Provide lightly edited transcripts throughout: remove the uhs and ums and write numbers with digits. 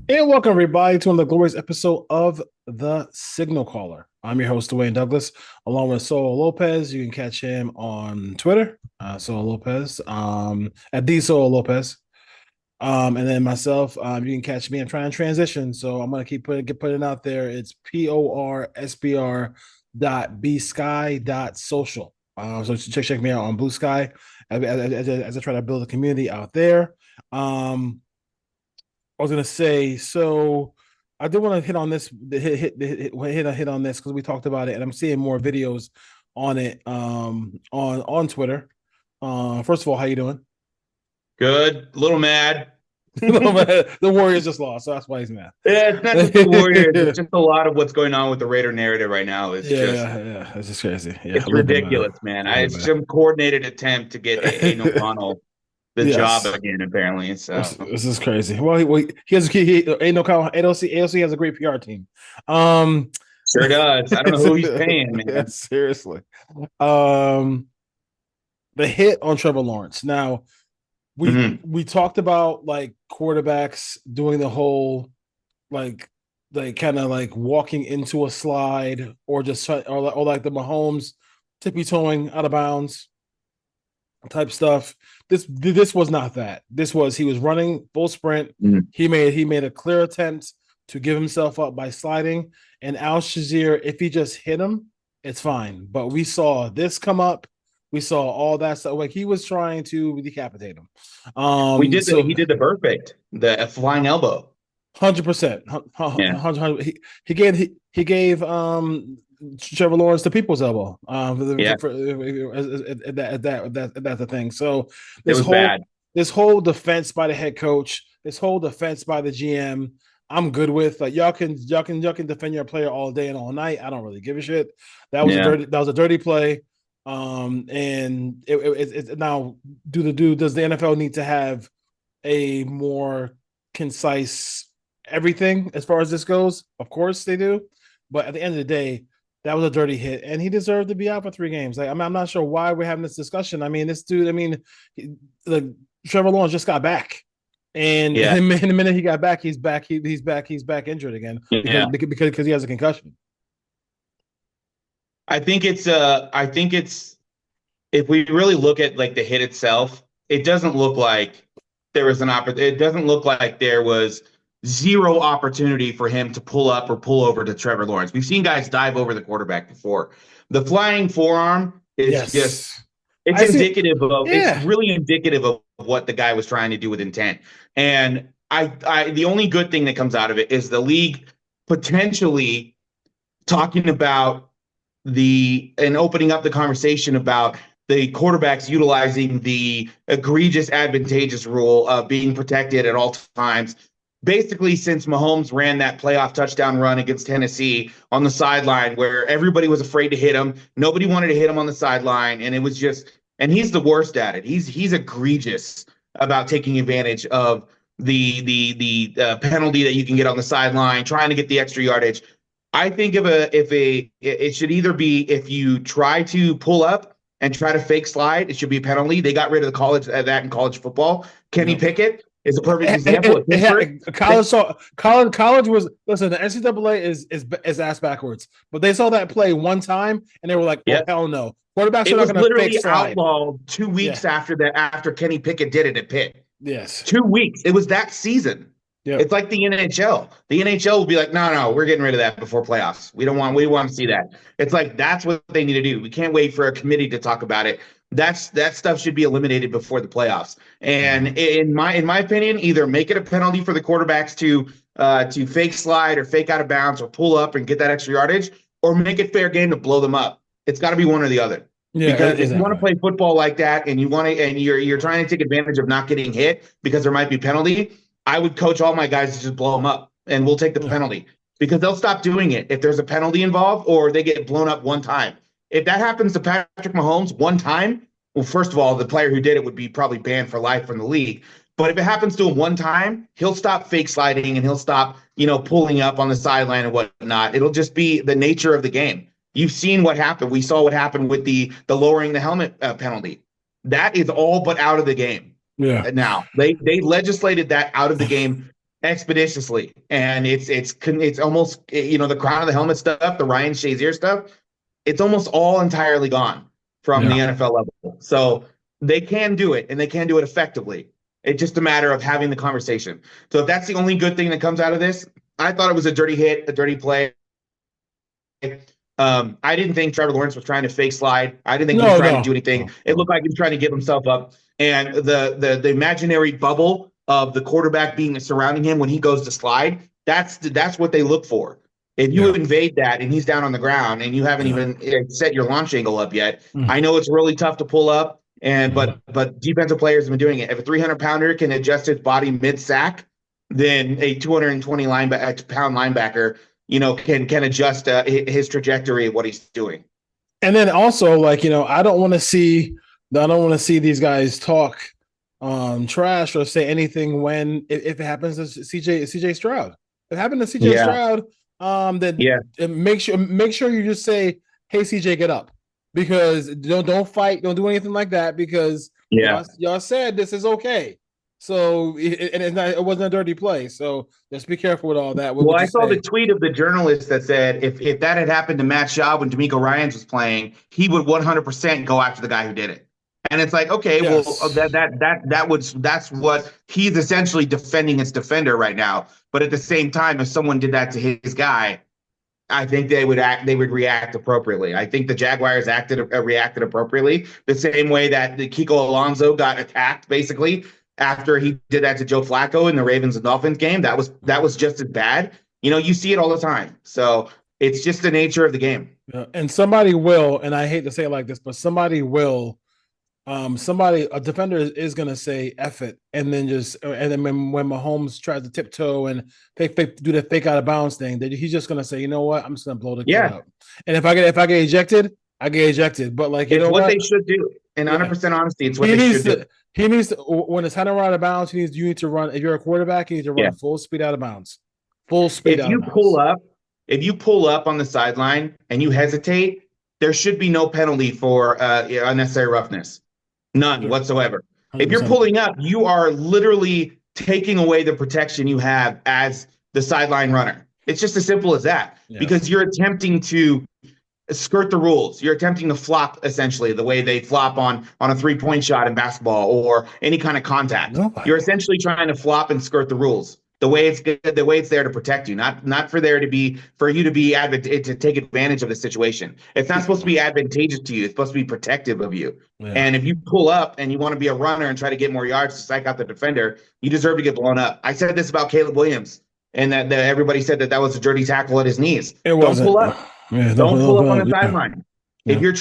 And welcome everybody to another glorious episode of The Signal Caller. I'm your host, Dwayne Douglas, along with Solo Lopez. You can catch him on Twitter, Solo Lopez, at the Solo Lopez. And then myself, you can catch me. I'm trying to transition, so I'm gonna keep putting it out there. It's PORSBR dot bsky dot social. So check me out on Blue Sky as I try to build a community out there. I was gonna say, so I did want to hit on this, hit on this because we talked about it, and I'm seeing more videos on it on Twitter. First of all, how you doing? Good, a little mad. The Warriors just lost, so that's why he's mad. Yeah, it's not just the Warriors. It's just a lot of what's going on with the Raider narrative right now. Yeah, it's just crazy. Yeah, a It's little bit mad. ridiculous, man. A little It's bit some coordinated attempt to get Aiden mad. O'Connell the job Yes, again, apparently. So this is crazy. Well, he has ain't no AOC has a great PR team. sure does. I don't know who he's paying, Yeah, man. seriously. Um, the hit on Trevor Lawrence. Now we Hmm. we talked about like quarterbacks doing the whole like kind of like walking into a slide or just or like the Mahomes tippy toeing out of bounds type stuff. This was not that. This was he was running full sprint. Hmm. He made a clear attempt to give himself up by sliding. And Al Shazier, if he just hit him, it's fine. But we saw this come up. We saw all that stuff. Like he was trying to decapitate him. He So did the perfect, the flying elbow. 100%, Yeah, he gave Trevor Lawrence the people's elbow. yeah, That's the thing. So it this was whole bad. this whole defense by the head coach, this whole defense by the GM, I'm good with. Like y'all can defend your player all day and all night. I don't really give a shit. Yeah. That was a dirty play. And now does the NFL need to have a more concise everything as far as this goes? Of course they do, but at the end of the day, that was a dirty hit, and he deserved to be out for 3 games. Like I'm not sure why we're having this discussion. I mean, this dude. I mean, like Trevor Lawrence just got back, and Yeah. in the minute he got back, he's back. He's back. He's back injured again Yeah. because he has a concussion. I think it's if we really look at like the hit itself, it doesn't look like it doesn't look like there was zero opportunity for him to pull up or pull over to Trevor Lawrence. We've seen guys dive over the quarterback before. The flying forearm is just Yes, I see. it's Yeah, really indicative of what the guy was trying to do with intent. And I the only good thing that comes out of it is the league potentially talking about the and opening up the conversation about the quarterbacks utilizing the egregious advantageous rule of being protected at all times. Basically, since Mahomes ran that playoff touchdown run against Tennessee on the sideline, where everybody was afraid to hit him, nobody wanted to hit him on the sideline, and it was just, and he's the worst at it. He's egregious about taking advantage of the penalty that you can get on the sideline, trying to get the extra yardage. I think if a it should either be if you try to pull up and try to fake slide, it should be a penalty. They got rid of the college that in college football. Kenny yep. Pickett is a perfect example at Pittsburgh. College saw college was listen. The NCAA is ass backwards, but they saw that play one time and they were like, "Oh Yeah, hell no, quarterbacks are it not was going to fake literally slide." outlawed two Yeah. weeks after Kenny Pickett did it at Pitt. Yes. 2 weeks. It was that season. Yep. It's like the NHL. The NHL will be like, no, we're getting rid of that before playoffs. We want to see that. It's like that's what they need to do. We can't wait for a committee to talk about it. That stuff should be eliminated before the playoffs. And in my opinion, either make it a penalty for the quarterbacks to fake slide or fake out of bounds or pull up and get that extra yardage, or make it fair game to blow them up. It's got to be one or the other. Yeah. Because if you want to Exactly. play football like that and you're trying to take advantage of not getting hit because there might be penalty, I would coach all my guys to just blow them up and we'll take the Yeah. penalty because they'll stop doing it if there's a penalty involved or they get blown up one time. If that happens to Patrick Mahomes one time, well, first of all, the player who did it would be probably banned for life from the league. But if it happens to him one time, he'll stop fake sliding and he'll stop, pulling up on the sideline and whatnot. It'll just be the nature of the game. You've seen what happened. We saw what happened with the lowering the helmet penalty. That is all but out of the game Yeah. now. They legislated that out of the game, expeditiously, and it's almost, the crown of the helmet stuff, the Ryan Shazier stuff. It's almost all entirely gone from the Yeah. NFL level. So they can do it, and they can do it effectively. It's just a matter of having the conversation. So if that's the only good thing that comes out of this, I thought it was a dirty hit, a dirty play. I didn't think Trevor Lawrence was trying to fake slide. I didn't think he was No, trying to do no, anything. no, It no. looked like he was trying to give himself up. And the imaginary bubble of the quarterback being surrounding him when he goes to slide, that's what they look for. If you Yeah. invade that and he's down on the ground and you haven't Yeah. even set your launch angle up yet, Mm. I know it's really tough to pull up. And Mhm. but defensive players have been doing it. If a 300 pounder can adjust his body mid sack, then a 220 pound linebacker, can adjust his trajectory of what he's doing. And then also, like, I don't want to see these guys talk trash or say anything when if it happens to CJ Stroud. If it happened to CJ Yeah, Stroud, then yeah, make sure you just say, "Hey CJ, get up," because don't fight, don't do anything like that because yeah. y'all said this is okay. So it wasn't a dirty play. So just be careful with all that. What Well, would I you saw the say? tweet of the journalist that said if that had happened to Matt Schaub when D'Amico Ryans was playing, he would 100% go after the guy who did it. And it's like, okay, well, Yes. that's what he's essentially defending his defender right now. But at the same time, if someone did that to his guy, I think they would react appropriately. I think the Jaguars reacted appropriately, the same way that the Kiko Alonso got attacked basically after he did that to Joe Flacco in the Ravens and Dolphins game. That was just as bad. You see it all the time. So it's just the nature of the game. Yeah, and somebody will, and I hate to say it like this, but somebody will, a defender is going to say F it, and then when Mahomes tries to tiptoe and do the fake out of bounds thing, that he's just going to say, you know what, I'm just going to blow the kid Yeah, out. And if I get ejected, I get ejected. But like, you it's know what what? they should do. In Yeah, 100% honesty, it's what he they needs should do. to. He needs to when it's heading out of bounds. You need to run. If you're a quarterback, you need to Yeah. run full speed out of bounds. Full speed If out of you pull bounds. up, if you pull up on the sideline and you hesitate, there should be no penalty for unnecessary roughness. None whatsoever. If you're 100%. pulling up, you are literally taking away the protection you have as the sideline runner. It's just as simple as that Yeah. because you're attempting to skirt the rules. You're attempting to flop essentially the way they flop on a 3-point shot in basketball or any kind of contact. You're Nobody. essentially trying to flop and skirt the rules. The way it's there to protect you, not for you to be to take advantage of the situation. It's not supposed to be advantageous to you. It's supposed to be protective of you. Yeah. And if you pull up and you want to be a runner and try to get more yards to psych out the defender, you deserve to get blown up. I said this about Caleb Williams, and that everybody said that was a dirty tackle at his knees. It Don't wasn't. pull up. Yeah. Don't pull up on the Yeah. sideline. If Yeah.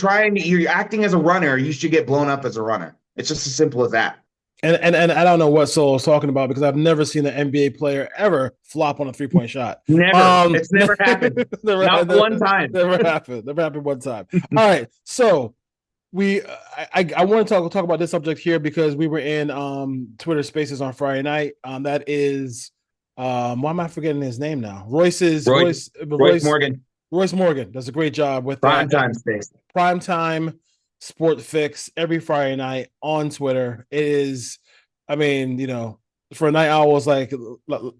you're acting as a runner, you should get blown up as a runner. It's just as simple as that. And I don't know what Sol was talking about because I've never seen an NBA player ever flop on a 3-point shot. Never. It's never happened. never, Not never, one time. never happened. Never happened one time. All right, so I want to talk about this subject here because we were in Twitter Spaces on Friday night. That is why am I forgetting his name now? Royce Morgan. Royce Morgan does a great job with Prime that. time space. Prime time sport fix every Friday night on Twitter. It is, I mean, for night owls like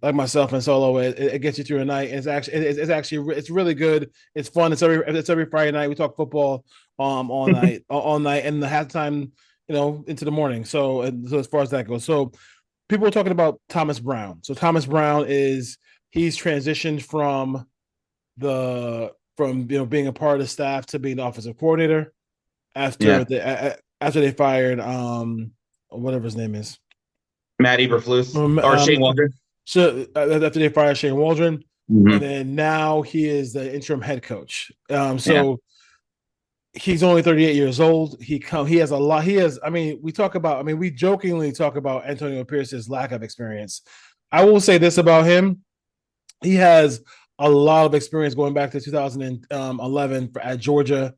myself and Solo, it gets you through a night. It's really good. It's fun. It's every Friday night. We talk football all night, and the halftime, into the morning. So as far as that goes, so people are talking about Thomas Brown. So Thomas Brown he's transitioned from being a part of the staff to being the offensive coordinator after Yeah. after they fired whatever his name is, Matt Eberflus or Shane Waldron. so after they fired Shane Waldron, and Mhm. then now he is the interim head coach. Yeah. So he's only 38 years old. He has a lot. We jokingly talk about Antonio Pierce's lack of experience. I will say this about him: he has a lot of experience going back to 2011 at Georgia,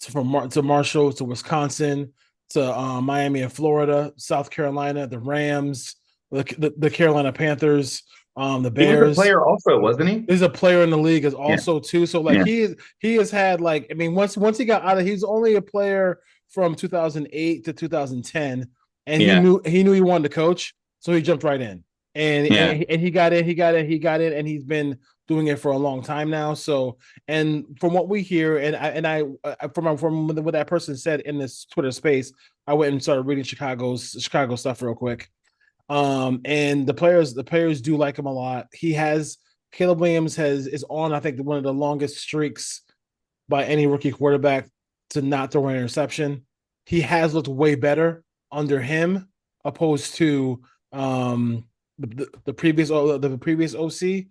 to Marshall, to Wisconsin, to Miami and Florida, South Carolina, the Rams, the Carolina Panthers, the He was a Bears. player also, wasn't he? He's a player in the league as also too. So like Yeah. he has had once he got out of, he's only a player from 2008 to 2010, and Yeah. he knew he wanted to coach, so he jumped right in. and Yeah. and he got in, and he's been doing it for a long time now. So, and from what we hear, from what that person said in this Twitter space, I went and started reading Chicago stuff real quick. And the players do like him a lot. He has Caleb Williams has is on, I think, one of the longest streaks by any rookie quarterback to not throw an interception. He has looked way better under him opposed to the previous OC.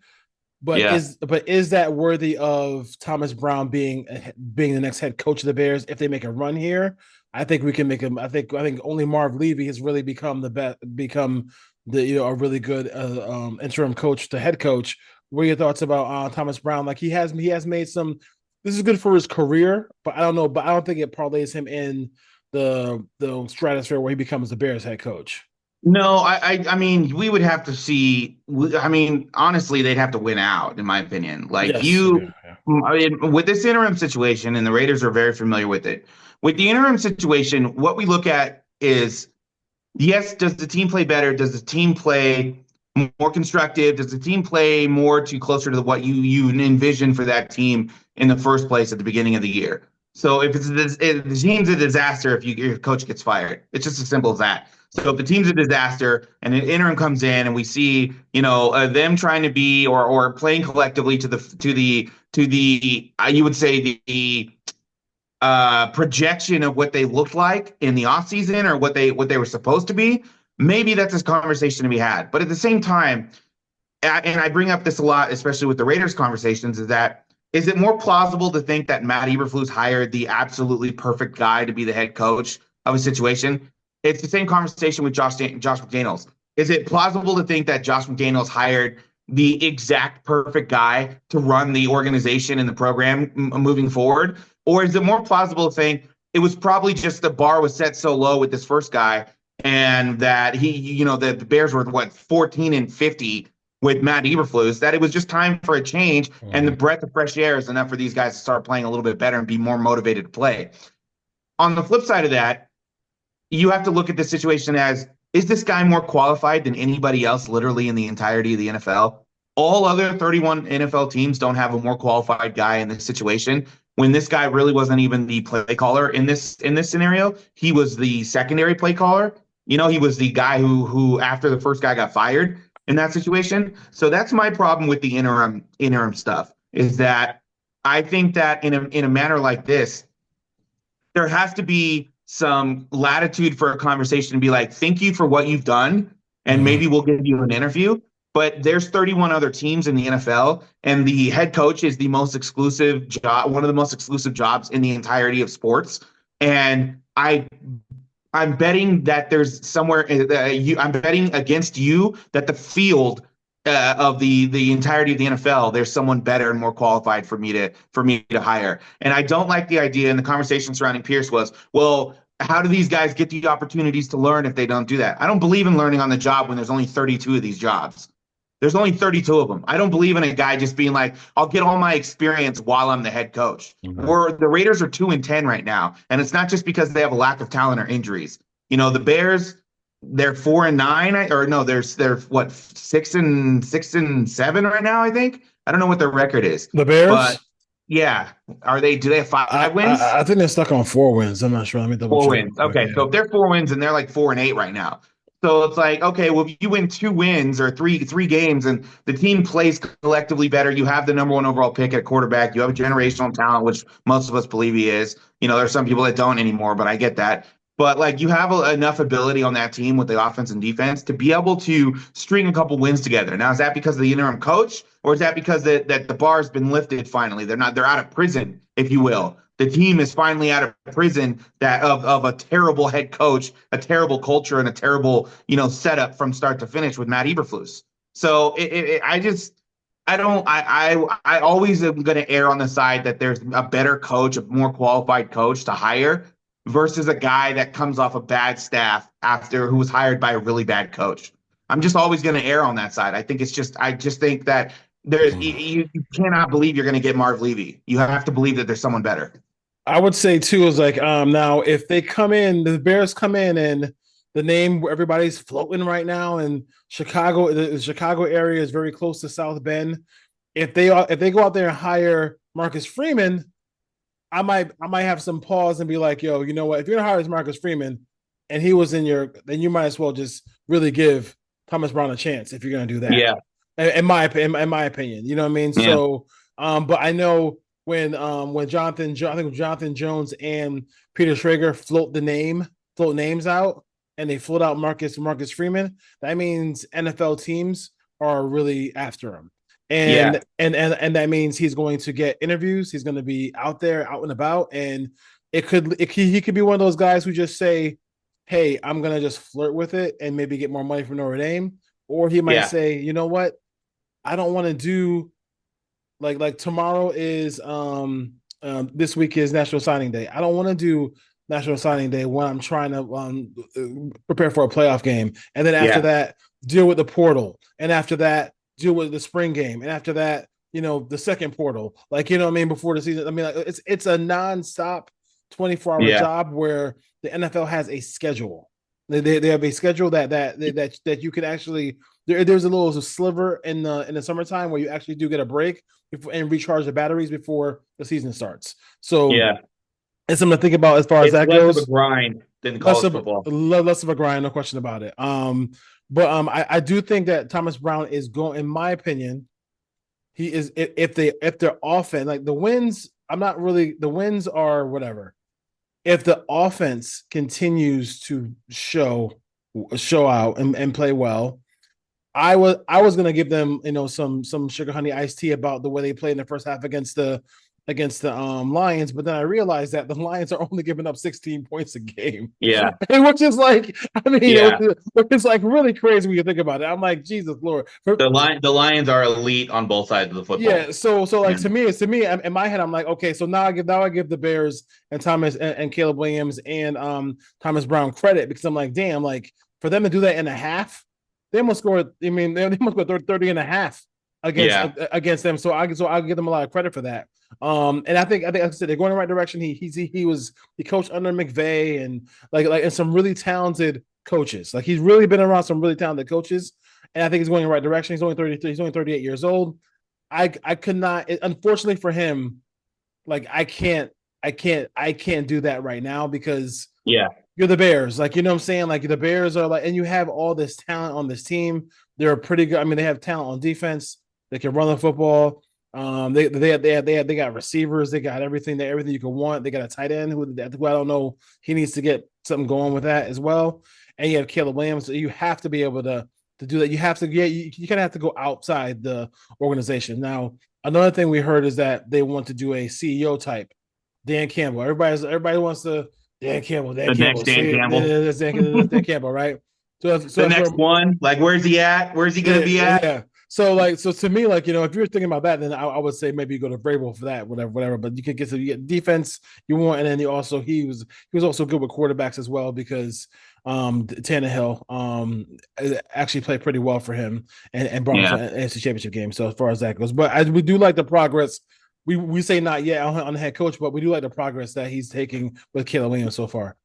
Yeah. But is that worthy of Thomas Brown being the next head coach of the Bears if they make a run here? I think we can make him. I think only Marv Levy has really become a really good interim coach to head coach. What are your thoughts about Thomas Brown? Like he has made some. This is good for his career, but I don't know. But I don't think it parlays him in the stratosphere where he becomes the Bears head coach. No, I mean, we would have to see. I mean, honestly, they'd have to win out, in my opinion. Like Yes. Yeah. Yeah. I mean, with this interim situation, and the Raiders are very familiar with it. With the interim situation, what we look at is, yes, does the team play better? Does the team play more constructive? Does the team play more to closer to what you envision for that team in the first place at the beginning of the year? So if the team's a disaster, if your coach gets fired, it's just as simple as that. So if the team's a disaster and an interim comes in and we see, them trying to be or playing collectively to the you would say the projection of what they looked like in the offseason or what they were supposed to be, maybe that's a conversation to be had. But at the same time, and I bring up this a lot, especially with the Raiders conversations, is it more plausible to think that Matt Eberflus hired the absolutely perfect guy to be the head coach of a situation? It's the same conversation with Josh McDaniels. Is it plausible to think that Josh McDaniels hired the exact perfect guy to run the organization and the program moving forward? Or is it more plausible to think it was probably just the bar was set so low with this first guy and that the Bears were 14-50 with Matt Eberflus, that it was just time for a change, and the breath of fresh air is enough for these guys to start playing a little bit better and be more motivated to play. On the flip side of that, you have to look at the situation as, is this guy more qualified than anybody else literally in the entirety of the NFL? All other 31 NFL teams don't have a more qualified guy in this situation. When this guy really wasn't even the play caller in this scenario, he was the secondary play caller. He was the guy who after the first guy got fired in that situation. So that's my problem with the interim stuff, is that I think that in a manner like this, there has to be some latitude for a conversation to be like, thank you for what you've done, and maybe we'll give you an interview. But there's 31 other teams in the NFL, and the head coach is the most exclusive job, one of the most exclusive jobs in the entirety of sports. And I'm betting that there's somewhere I'm betting against you that the field of the entirety of the NFL, there's someone better and more qualified for me to hire. And I don't like the idea. And the conversation surrounding Pierce was, well, how do these guys get the opportunities to learn if they don't do that? I don't believe in learning on the job when there's only 32 of these jobs. There's only 32 of them. I don't believe in a guy just being like, I'll get all my experience while I'm the head coach. The Raiders are 2-10 right now, and it's not just because they have a lack of talent or injuries. The Bears, they're 4-9, or no, they're what, 6-7 right now, I think. I don't know what their record is. The Bears, but yeah, do they have 5 wins? I think they're stuck on 4 wins. I'm not sure. Let me double 4 check. wins. Okay, so if they're 4 wins and they're like 4-8 right now. So it's like, okay, well, if you win 2 wins or three games and the team plays collectively better, you have the number 1 overall pick at quarterback, you have a generational talent, which most of us believe he is. There are some people that don't anymore, but I get that. But like, you have enough ability on that team with the offense and defense to be able to string a couple wins together. Now, is that because of the interim coach, or is that because that the bar has been lifted finally? They're out of prison, if you will. The team is finally out of prison of a terrible head coach, a terrible culture, and a terrible setup from start to finish with Matt Eberflus. So I always am going to err on the side that there's a better coach, a more qualified coach to hire versus a guy that comes off a bad staff who was hired by a really bad coach. I'm just always going to err on that side. I just think that you cannot believe you're going to get Marv Levy. You have to believe that there's someone better. I would say too is like now if they come in, the Bears come in and the name where everybody's floating right now, and Chicago, the Chicago area is very close to South Bend. If they go out there and hire Marcus Freeman, I might have some pause and be like, yo, you know what? If you're gonna hire Marcus Freeman and he was in your, then you might as well just really give Thomas Brown a chance if you're gonna do that. Yeah. In my opinion, you know what I mean. Yeah. So, but I know when I think Jonathan Jones and Peter Schrager float names out, and they float out Marcus Freeman, that means NFL teams are really after him. Yeah. And that means he's going to get interviews. He's going to be out there, out and about, and he could be one of those guys who just say, "Hey, I'm going to just flirt with it and maybe get more money from Notre Dame," or he might Yeah. say, "You know what? I don't want to do like tomorrow is this week is National Signing Day. I don't want to do National Signing Day when I'm trying to prepare for a playoff game, and then after Yeah. that deal with the portal, and after that deal with the spring game, and after that the second portal, like you know what I mean, before the season. I mean, like, it's a nonstop 24-hour Yeah. job where the NFL has a schedule. They have a schedule that you can actually there's a little sliver in the summertime where you actually do get a break and recharge the batteries before the season starts. So Yeah. it's something to think about as far as It's that less of a goes. grind than college football. Less of a grind, no question about it. But I do think that Thomas Brown is going, in my opinion, he is if they're offense like the wins. I'm not really the wins are whatever. If the offense continues to show out and play well, I was gonna give them some sugar honey iced tea about the way they played in the first half against the Lions, but then I realized that the Lions are only giving up 16 points a game, Yeah. which is like I mean Yeah. it's like really crazy when you think about it. I'm like Jesus Lord. The Lions are elite on both sides of the Yeah, football. so like Yeah. to me in my head I'm like, okay, so now I give the Bears and Thomas and Caleb Williams and Thomas Brown credit, because I'm like, damn, like for them to do that in a half, they must score. I mean, they must score 30 and a half Yeah. against them. So I'll give them a lot of credit for that. And I think like I said, they're going in the right direction. He coached under McVay and and some really talented coaches. Like he's really been around some really talented coaches, and I think he's going in the right direction. He's only 33. He's only 38 years old. I could not. Unfortunately for him, like I can't do that right now because Yeah. you're the Bears. Like, you know what I'm saying? Like the Bears are like, and you have all this talent on this team. They're pretty good. I mean, they have talent on defense. They can run the football. They got receivers. They got everything you can want. They got a tight end who I don't know. He needs to get something going with that as well. And you have Caleb Williams. So you have to be able to do that. You have to you kind of have to go outside the organization. Now, another thing we heard is that they want to do a CEO type Dan Campbell. Everybody wants to Dan Campbell. Dan The Campbell. next Dan See, Campbell. that's Dan Campbell, right? So The that's where next one. Like, where's he at? Where's he gonna be at? yeah. So to me, like if you're thinking about that, then I would say maybe you go to Vrabel for that, whatever. But you can you get defense you want, and then he was also good with quarterbacks as well because Tannehill actually played pretty well for him and brought him Yeah. to an NFC Championship game. So as far as that goes, but we do like the progress. We say not yet on the head coach, but we do like the progress that he's taking with Caleb Williams so far.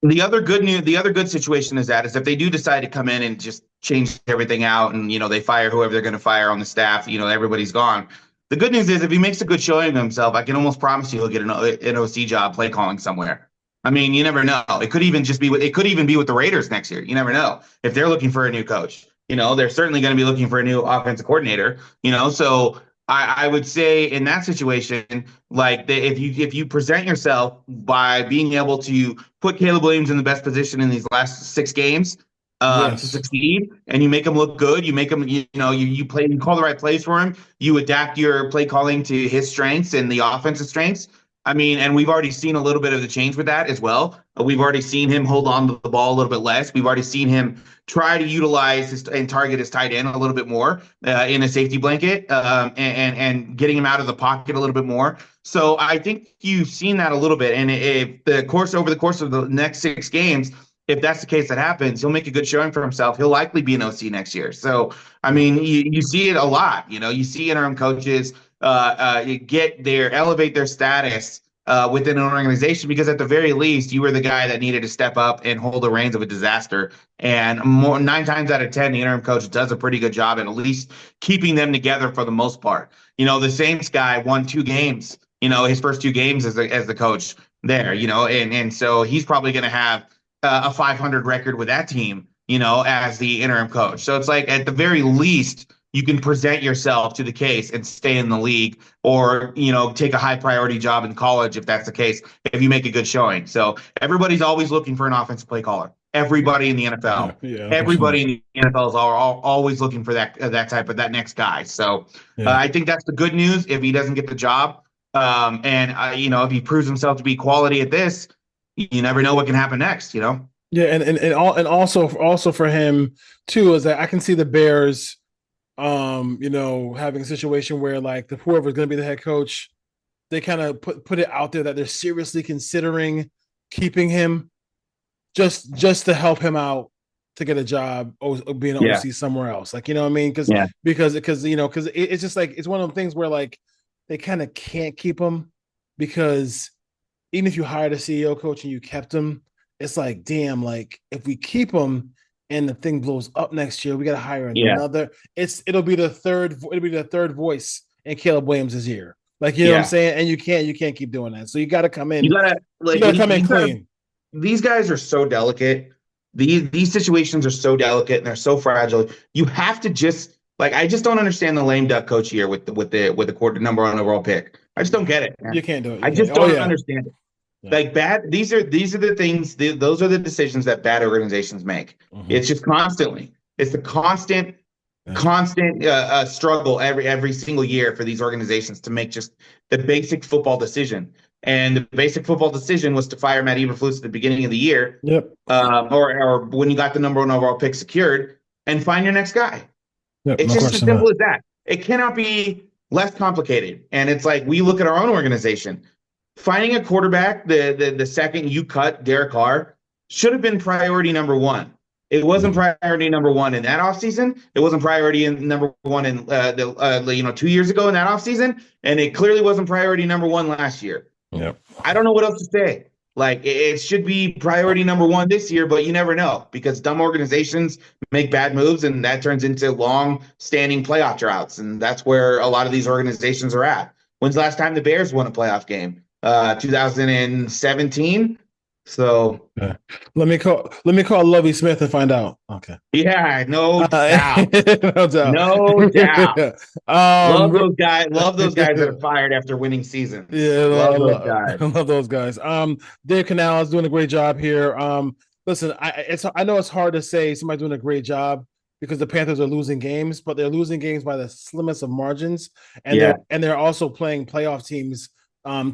The other good situation is if they do decide to come in and just change everything out and, they fire whoever they're going to fire on the staff, everybody's gone. The good news is if he makes a good showing of himself, I can almost promise you he'll get an OC job play calling somewhere. I mean, you never know. It could even be with the Raiders next year. You never know if they're looking for a new coach. They're certainly going to be looking for a new offensive coordinator, so I would say in that situation, like if you present yourself by being able to put Caleb Williams in the best position in these last 6 games to Yes. succeed, and you make him look good, you make him you call the right plays for him, you adapt your play calling to his strengths and the offensive strengths. I mean, and we've already seen a little bit of the change with that as well. We've already seen him hold on to the ball a little bit less. We've already seen him try to utilize and target his tight end a little bit more in a safety blanket and getting him out of the pocket a little bit more. So I think you've seen that a little bit. And if over the course of the next 6 games, if that's the case that happens, he'll make a good showing for himself. He'll likely be an OC next year. So, I mean, you see it a lot. You see interim coaches elevate their status within an organization, because at the very least, you were the guy that needed to step up and hold the reins of a disaster. And 9 times out of 10, the interim coach does a pretty good job at least keeping them together for the most part. The Saints guy won 2 games, his first 2 games as the coach there, and so he's probably going to have a 500 record with that team, as the interim coach. So it's like, at the very least, you can present yourself to the case and stay in the league, or take a high priority job in college if that's the case, if you make a good showing. So everybody's always looking for an offensive play caller. Everybody in the NFL, everybody in the NFL is always looking for that type of that next guy. So I think that's the good news if he doesn't get the job. And if he proves himself to be quality at this, you never know what can happen next. Yeah, and also for him too is that I can see the Bears, having a situation where like whoever's going to be the head coach, they kind of put it out there that they're seriously considering keeping him, just to help him out to get a job or being an OC somewhere else. Like, you know what I mean? Because it's just like, it's one of the things where like they kind of can't keep him, because even if you hired a CEO coach and you kept him, it's like, damn, like if we keep him and the thing blows up next year, we got to hire another. It'll be the third voice in Caleb Williams' ear. Like, you know what I'm saying? And you can't keep doing that. So you got to come in. You got to come in clean. These guys are so delicate. These situations are so delicate and they're so fragile. You have to just, like, I just don't understand the lame duck coach here with the quarter number one overall pick. I just don't get it, man. You can't do it. I just don't understand it. Yeah. Like these are the things. Those are the decisions that bad organizations make. Mm-hmm. It's just constantly. It's the constant struggle every single year for these organizations to make just the basic football decision. And the basic football decision was to fire Matt Eberflus at the beginning of the year. Yep. Or when you got the number one overall pick secured, and find your next guy. Yep, it's just as simple as that. It cannot be less complicated. And it's like, we look at our own organization. Finding a quarterback the second you cut Derek Carr should have been priority number one. It wasn't priority number one in that offseason. It wasn't priority number one in 2 years ago in that offseason. And it clearly wasn't priority number one last year. Yep. I don't know what else to say. Like, it should be priority number one this year, but you never know, because dumb organizations make bad moves, and that turns into long-standing playoff droughts. And that's where a lot of these organizations are at. When's the last time the Bears won a playoff game? 2017. So let me call Lovie Smith and find out. Okay. Yeah, no doubt. No doubt. No doubt. Love those guys. Love those guys that are fired after winning seasons. Yeah, love those guys. Dave Canal is doing a great job here. Listen, I know it's hard to say somebody's doing a great job because the Panthers are losing games, but they're losing games by the slimmest of margins, and they're also playing playoff teams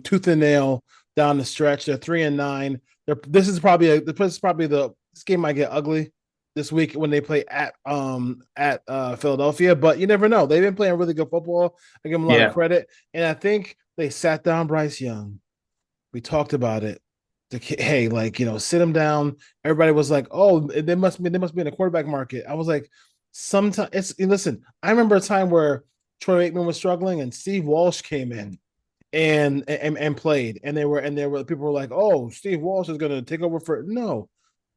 tooth and nail down the stretch. They're 3-9. This game might get ugly this week when they play at Philadelphia, but you never know. They've been playing really good football. I give them a lot of credit, and I think they sat down Bryce Young. We talked about it. Hey, sit him down. Everybody was like, "Oh, they must be in the quarterback market." I was like, sometimes listen. I remember a time where Troy Aikman was struggling, and Steve Walsh came in and played, and there were people were like, "Oh, Steve Walsh is going to take over for." No,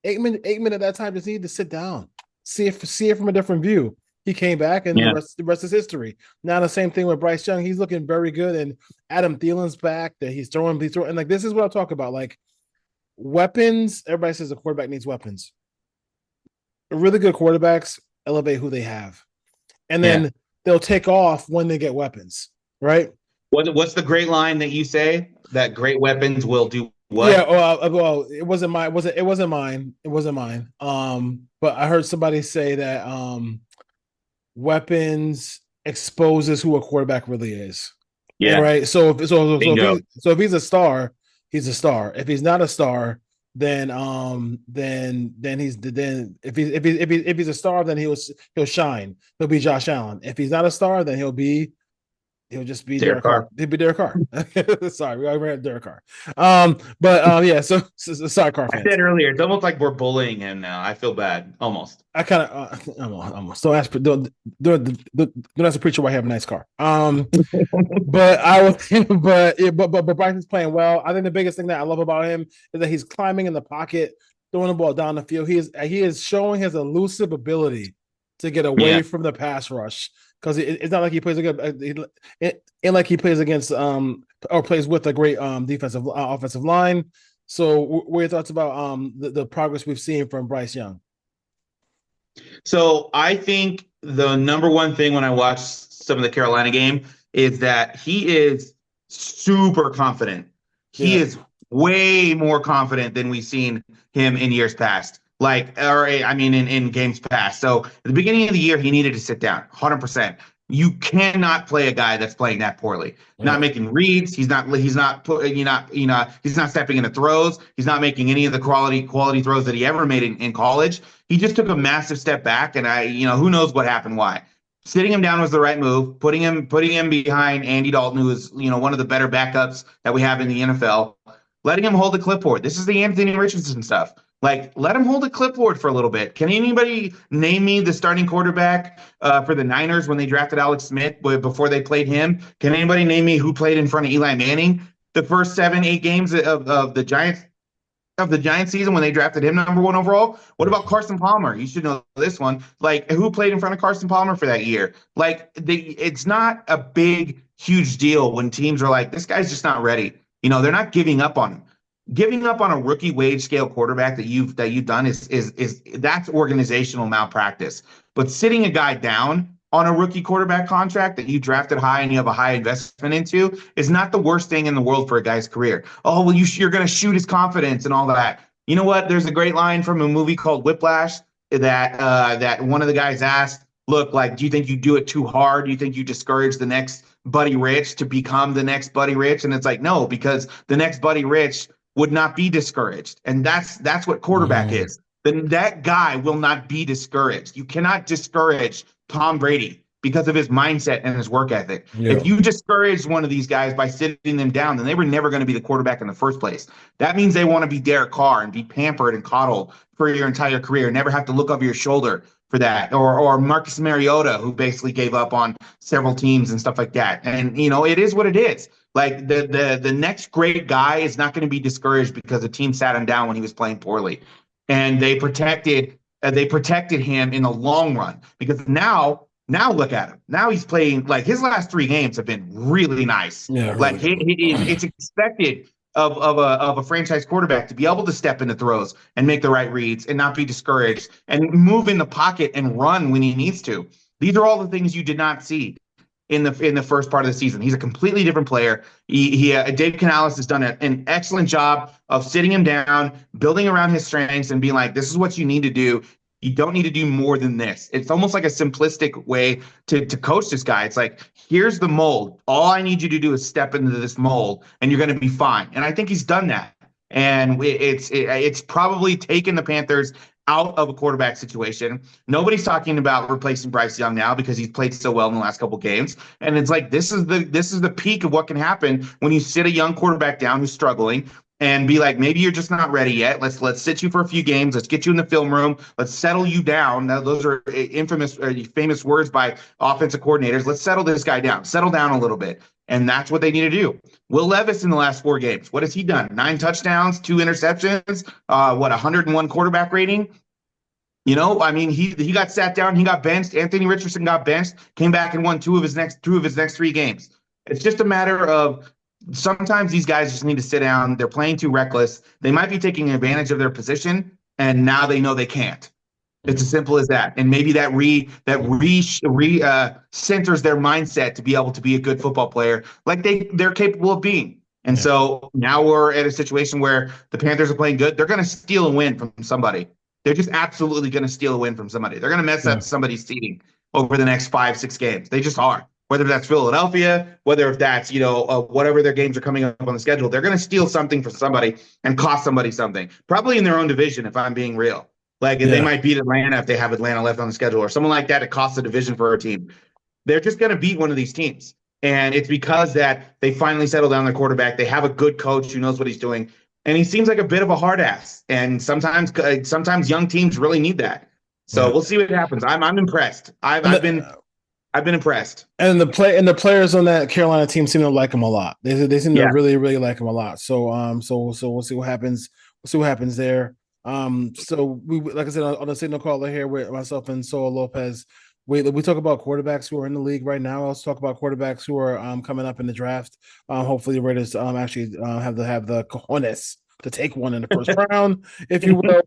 Aikman at that time just needed to sit down, see it from a different view. He came back, and the rest is history. Now the same thing with Bryce Young. He's looking very good, and Adam Thielen's back. That he's throwing, and like, this is what I talk about. Like, weapons. Everybody says a quarterback needs weapons. Really good quarterbacks elevate who they have, and then they'll take off when they get weapons, right? What's the great line that you say? That great weapons will do what? Yeah, well, it wasn't mine. It wasn't mine. But I heard somebody say that weapons exposes who a quarterback really is. Yeah, right. So if he's a star, he's a star. If he's not a star, then if he's a star, then he'll shine. He'll be Josh Allen. If he's not a star, then he'll be He'll just be Derek Derek Carr. Carr. He'll be Derek Carr. Sorry, we already had Derek Carr. Yeah. So sorry, Carr I fans. said earlier, it's almost like we're bullying him now. I feel bad, almost. I kind of almost don't ask don't ask a preacher why he have a nice car. But I was but Bryce is playing well. I think the biggest thing that I love about him is that he's climbing in the pocket, throwing the ball down the field. He is showing his elusive ability to get away Yeah. from the pass rush because it's not like he plays it ain't like he plays against or plays with a great defensive offensive line. So, what are your thoughts about the progress we've seen from Bryce Young? So I think the number one thing when I watch some of the Carolina game is that he is super confident. He Yeah, is way more confident than we've seen him in years past. Like, or I mean, in games past. So at the beginning of the year, he needed to sit down 100%. You cannot play a guy that's playing that poorly. yeah, Not making reads. He's not stepping into throws. He's not making any of the quality throws that he ever made in college. He just took a massive step back, and who knows what happened, why. Sitting him down was the right move. Putting him behind Andy Dalton, who is one of the better backups that we have in the NFL. Letting him hold the clipboard. This is the Anthony Richardson stuff. Like, let him hold a clipboard for a little bit. Can anybody name me the starting quarterback for the Niners when they drafted Alex Smith before they played him? Can anybody name me who played in front of Eli Manning the first 7, 8 games of the Giants season when they drafted him #1 overall? What about Carson Palmer? You should know this one. Like, who played in front of Carson Palmer for that year? Like, it's not a big, huge deal when teams are like, this guy's just not ready. They're not giving up on him. Giving up on a rookie wage scale quarterback that you've done is that's organizational malpractice. But sitting a guy down on a rookie quarterback contract that you drafted high and you have a high investment into is not the worst thing in the world for a guy's career. Oh, well, you're going to shoot his confidence and all that. You know what? There's a great line from a movie called Whiplash that one of the guys asked, look, like, do you think you do it too hard? Do you think you discourage the next Buddy Rich to become the next Buddy Rich? And it's like, no, because the next Buddy Rich would not be discouraged. And that's what quarterback is. Then that guy will not be discouraged. You cannot discourage Tom Brady because of his mindset and his work ethic. yeah, If you discourage one of these guys by sitting them down, then they were never going to be the quarterback in the first place. That means they want to be Derek Carr and be pampered and coddled for your entire career, never have to look over your shoulder for that. Or Marcus Mariota, who basically gave up on several teams and stuff like that. And, it is what it is. Like, the next great guy is not going to be discouraged because the team sat him down when he was playing poorly, and they protected him in the long run. Because now look at him. Now he's playing, like, his last 3 games have been really nice. yeah, Like, really. it's expected of a franchise quarterback to be able to step into throws and make the right reads and not be discouraged and move in the pocket and run when he needs to. These are all the things you did not see in the first part of the season. He's a completely different player. Dave Canales has done an excellent job of sitting him down, building around his strengths, and being like, this is what you need to do. You don't need to do more than this. It's almost like a simplistic way to coach this guy. It's like, here's the mold. All I need you to do is step into this mold, and you're going to be fine. And I think he's done that. And it's probably taken the Panthers out of a quarterback situation. Nobody's talking about replacing Bryce Young now because he's played so well in the last couple of games. And it's like, this is the peak of what can happen when you sit a young quarterback down who's struggling and be like, maybe you're just not ready yet. Let's sit you for a few games. Let's get you in the film room. Let's settle you down. Now, those are famous words by offensive coordinators. Let's settle this guy down. Settle down a little bit. And that's what they need to do. Will Levis in the last 4 games, what has he done? 9 touchdowns, 2 interceptions, 101 quarterback rating. I mean, he got sat down, he got benched. Anthony Richardson got benched, came back and won 2 of his next 3 games. It's just a matter of sometimes these guys just need to sit down. They're playing too reckless. They might be taking advantage of their position, and now they know they can't. It's as simple as that. And maybe that centers their mindset to be able to be a good football player like they're capable of being. And so now we're at a situation where the Panthers are playing good. They're going to steal a win from somebody. They're just absolutely going to steal a win from somebody. They're going to mess up somebody's seating over the next 5, 6 games. They just are. Whether that's Philadelphia, whether if that's, whatever their games are coming up on the schedule, they're going to steal something from somebody and cost somebody something. Probably in their own division, if I'm being real. Like, they might beat Atlanta if they have Atlanta left on the schedule or someone like that. It costs a division for a team. They're just going to beat one of these teams. And it's because that they finally settled down their quarterback. They have a good coach who knows what he's doing. And he seems like a bit of a hard ass. And sometimes young teams really need that. So Yeah. we'll see what happens. I'm impressed. And I've been impressed. the players on that Carolina team seem to like him a lot. They seem to Yeah. really really like him a lot. So we'll see what happens. We'll see what happens there. So we like I said on the signal caller here with myself and Saul Lopez. We talk about quarterbacks who are in the league right now. Let's talk about quarterbacks who are coming up in the draft. Hopefully the Raiders actually have the cojones to take one in the first round, if you will.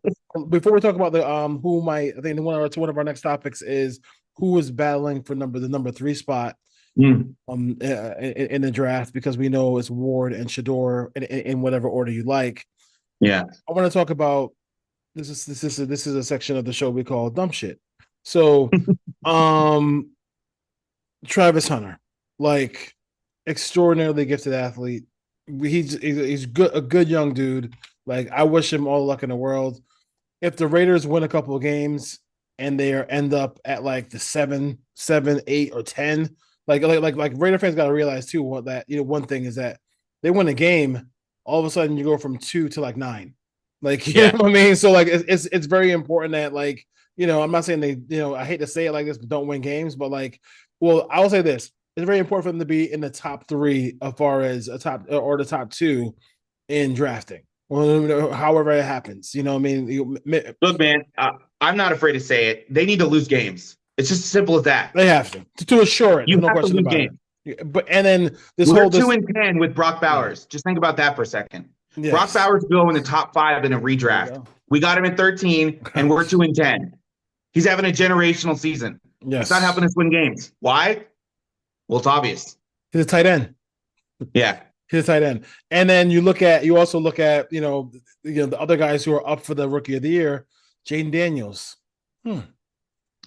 Before we talk about the who might, I think one of our next topics is who is battling for the number 3 spot in the draft, because we know it's Ward and Shador in whatever order you like. Yeah. I want to talk about this is a section of the show we call dumb shit. So Travis Hunter, like extraordinarily gifted athlete. He's good, a good young dude. Like I wish him all the luck in the world. If the Raiders win a couple of games and end up at like the 7, 8, or 10, like Raider fans got to realize too one thing is that they win a game, all of a sudden you go from 2 to like 9. Like you know what I mean? So like it's very important that like, I'm not saying they, I hate to say it like this, but don't win games, but like, well, I'll say this. It's very important for them to be in the top 3 as far as a top or the top 2 in drafting. Well, however it happens, you know what I mean? Look, man, I'm not afraid to say it. They need to lose games. It's just as simple as that. They have to assure it. You no have question to lose about games. it. But and then We're 2-10 with Brock Bowers. Just think about that for a second. Yes. Brock Bowers go in the top 5 in a redraft. We got him at 13, and we're 2-10. He's having a generational season. Yes. It's not helping us win games. Why? Well, it's obvious. He's a tight end. Yeah. He's a tight end. And then you also look at, the other guys who are up for the rookie of the year, Jaden Daniels.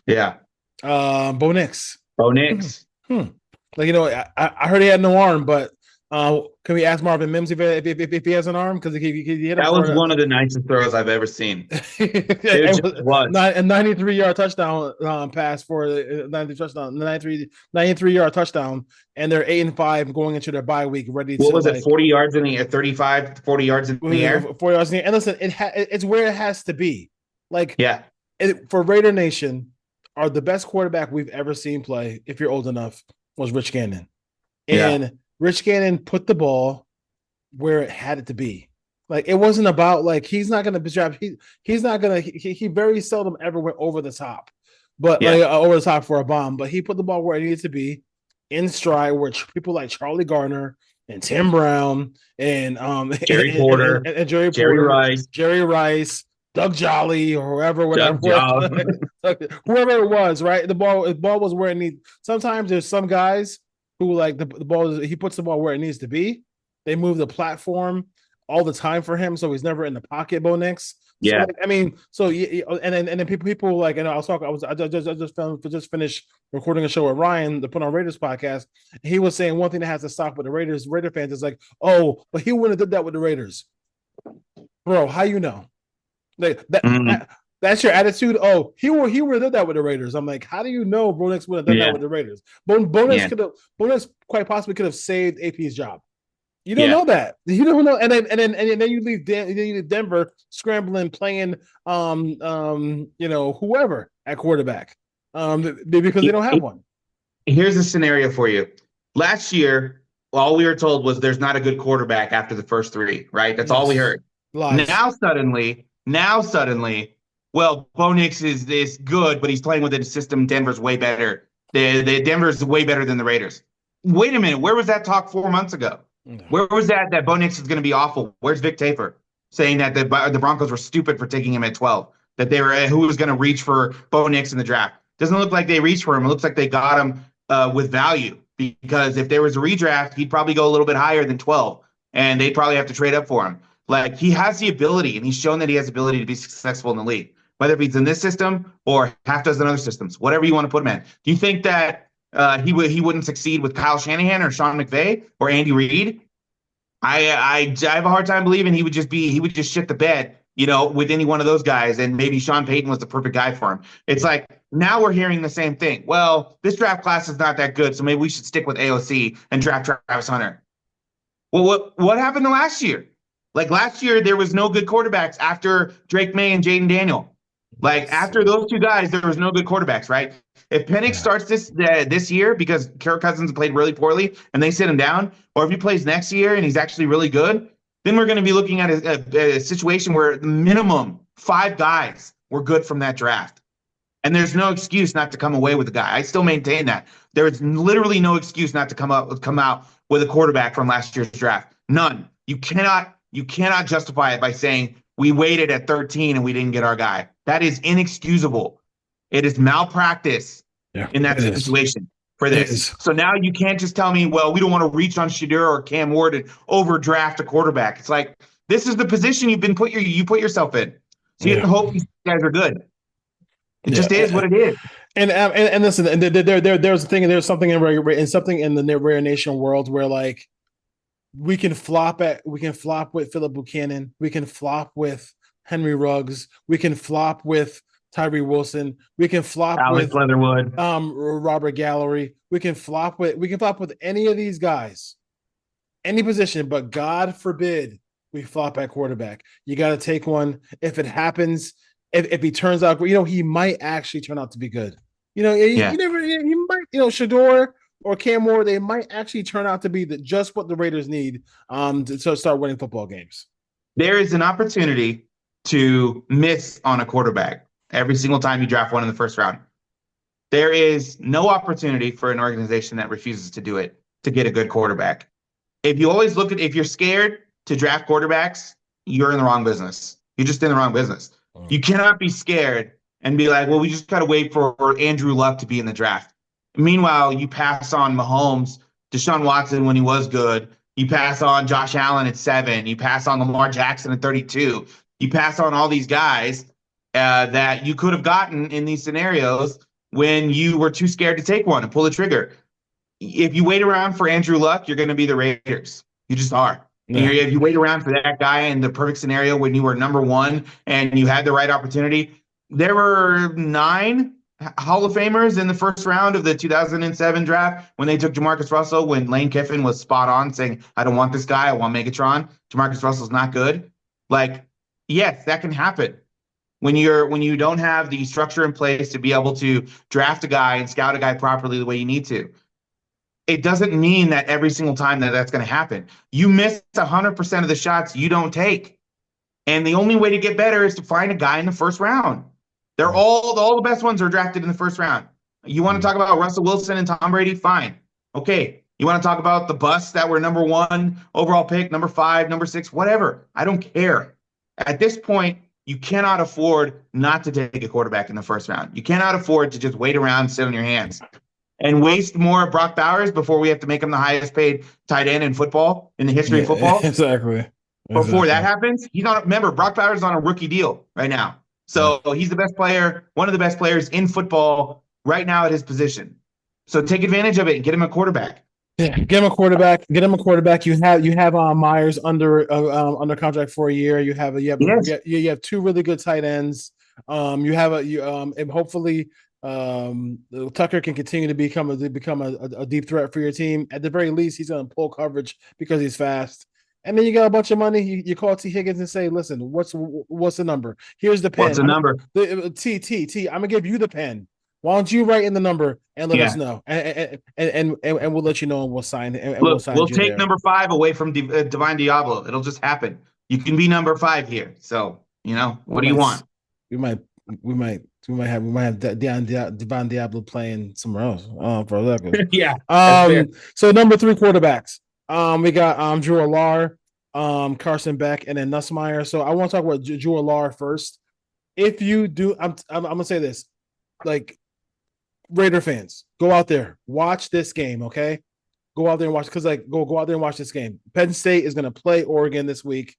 Yeah. Bo Nix. Like, I heard he had no arm, but can we ask Marvin Mims if he has an arm? Because he hit that was one of the nicest throws I've ever seen. It was. A 93-yard touchdown pass for a 93-yard touchdown, and they're 8-5 going into their bye week, ready to. What was it? 40 yards in the air, 35, 40 yards in the air. 40 yards in the air. And listen, it's where it has to be. Like, yeah, for Raider Nation, the best quarterback we've ever seen play, if you're old enough, was Rich Gannon, and Rich Gannon put the ball where it had it to be. Like it wasn't about like he's not going to drop. He's not going to. He very seldom ever went over the top, but over the top for a bomb. But he put the ball where it needed to be, in stride. Where people like Charlie Garner and Tim Brown and Jerry Porter and Jerry Rice, Doug Jolly, or whoever it was. Right, the ball was where it needs. Sometimes there's some guys who like the ball. He puts the ball where it needs to be. They move the platform all the time for him, so he's never in the pocket. Bo Nix. Yeah, so and then people like, and I just finished recording a show with Ryan to put on Raiders podcast. He was saying one thing that has to stop with the Raider fans is like, oh, but he wouldn't have did that with the Raiders, bro. How you know? Like that's your attitude. Oh, he would have did that with the Raiders. I'm like, how do you know Bo Nix would have done that with the Raiders? Bo Nix quite possibly could have saved AP's job. You don't know that. You don't know, and then you leave Denver scrambling, playing whoever at quarterback, because they don't have one. Here's a scenario for you. Last year, all we were told was there's not a good quarterback after the first 3, right? That's all we heard. Lies. Now suddenly, well, Bo Nix is good, but he's playing within a system. Denver's way better. The Denver's way better than the Raiders. Wait a minute, where was that talk 4 months ago? Where was that Bo Nix is going to be awful? Where's Vic Tafur saying that the Broncos were stupid for taking him at 12? That they were who was going to reach for Bo Nix in the draft? Doesn't look like they reached for him. It looks like they got him with value, because if there was a redraft, he'd probably go a little bit higher than 12, and they'd probably have to trade up for him. Like, he has the ability, and he's shown that he has the ability to be successful in the league, whether he's in this system or half dozen other systems, whatever you want to put him in. Do you think that he wouldn't succeed with Kyle Shanahan or Sean McVay or Andy Reid? I have a hard time believing he would just shit the bed with any one of those guys, and maybe Sean Payton was the perfect guy for him. It's like now we're hearing the same thing. Well, this draft class is not that good, so maybe we should stick with AOC and draft Travis Hunter. Well, what happened to last year? Like last year, there was no good quarterbacks after Drake May and Jaden Daniel. Like after those two guys, there was no good quarterbacks, right? If Penix starts this year because Kirk Cousins played really poorly and they sit him down, or if he plays next year and he's actually really good, then we're going to be looking at a situation where the minimum 5 guys were good from that draft. And there's no excuse not to come away with a guy. I still maintain that. There is literally no excuse not to come out with a quarterback from last year's draft. None. You cannot justify it by saying we waited at 13 and we didn't get our guy. That is inexcusable. It is malpractice in that situation for this. So now you can't just tell me, well, we don't want to reach on Shadur or Cam Ward and overdraft a quarterback. It's like, this is the position you put yourself in. So you have to hope these guys are good. It just is what it is. And listen, there's a thing, there's something in the Rare Nation world where like we can flop with Philip Buchanan, we can flop with Henry Ruggs, we can flop with Tyree Wilson, we can flop Alex with Leatherwood, Robert Gallery, we can flop with any of these guys, any position, but God forbid we flop at quarterback. You got to take one. If it happens, if he turns out, he might actually turn out to be good. He might, Shador or Cam Ward, they might actually turn out to be just what the Raiders need to start winning football games. There is an opportunity to miss on a quarterback every single time you draft one in the first round. There is no opportunity for an organization that refuses to do it to get a good quarterback. If you're scared to draft quarterbacks, you're in the wrong business. You're just in the wrong business. You cannot be scared and be like, well, we just got to wait for Andrew Luck to be in the draft. Meanwhile, you pass on Mahomes, Deshaun Watson when he was good. You pass on Josh Allen at 7. You pass on Lamar Jackson at 32. You pass on all these guys that you could have gotten in these scenarios when you were too scared to take one and pull the trigger. If you wait around for Andrew Luck, you're going to be the Raiders. You just are. Yeah. If you wait around for that guy in the perfect scenario when you were number 1 and you had the right opportunity, there were 9 Hall of Famers in the first round of the 2007 draft when they took Jamarcus Russell, when Lane Kiffin was spot on saying, I don't want this guy, I want Megatron. Jamarcus Russell's not good. Like, yes, that can happen. When you don't have the structure in place to be able to draft a guy and scout a guy properly the way you need to. It doesn't mean that every single time that's going to happen. You miss 100% of the shots you don't take. And the only way to get better is to find a guy in the first round. They're all the best ones are drafted in the first round. You want to talk about Russell Wilson and Tom Brady? Fine. Okay. You want to talk about the busts that were number 1 overall pick, number 5, number 6, whatever. I don't care. At this point, you cannot afford not to take a quarterback in the first round. You cannot afford to just wait around, sit on your hands, and waste more Brock Bowers before we have to make him the highest paid tight end in football, in the history of football. Exactly. Before that happens, remember, Brock Bowers is on a rookie deal right now. So he's the best player, one of the best players in football right now at his position. So take advantage of it and get him a quarterback. Yeah, get him a quarterback. You have Myers under contract for a year. You have 2 really good tight ends. And hopefully Tucker can continue to become a deep threat for your team. At the very least, he's going to pull coverage because he's fast. And then you got a bunch of money. You call T. Higgins and say, "Listen, what's the number? Here's the pen. What's the number? T. I'm gonna give you the pen. Why don't you write in the number and let us know, and we'll let you know, and we'll sign. And we'll take number 5 away from Divine Diablo. It'll just happen. You can be number 5 here. So what do you want? We might have Divine Diablo playing somewhere else. For a second. Yeah. So number 3 quarterbacks. We got Drew Allar, Carson Beck, and then Nussmeier. So I want to talk about Drew Allar first. If you do, I'm gonna say this, like, Raider fans, go out there, watch this game, okay? Go out there and watch, because go out there and watch this game. Penn State is gonna play Oregon this week.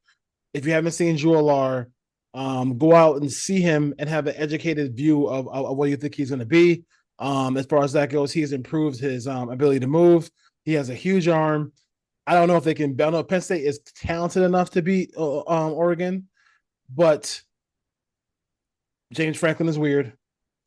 If you haven't seen Drew Allar, go out and see him and have an educated view of what you think he's gonna be. As far as that goes, he has improved his ability to move. He has a huge arm. I don't know if they can. I don't know if Penn State is talented enough to beat Oregon, but James Franklin is weird.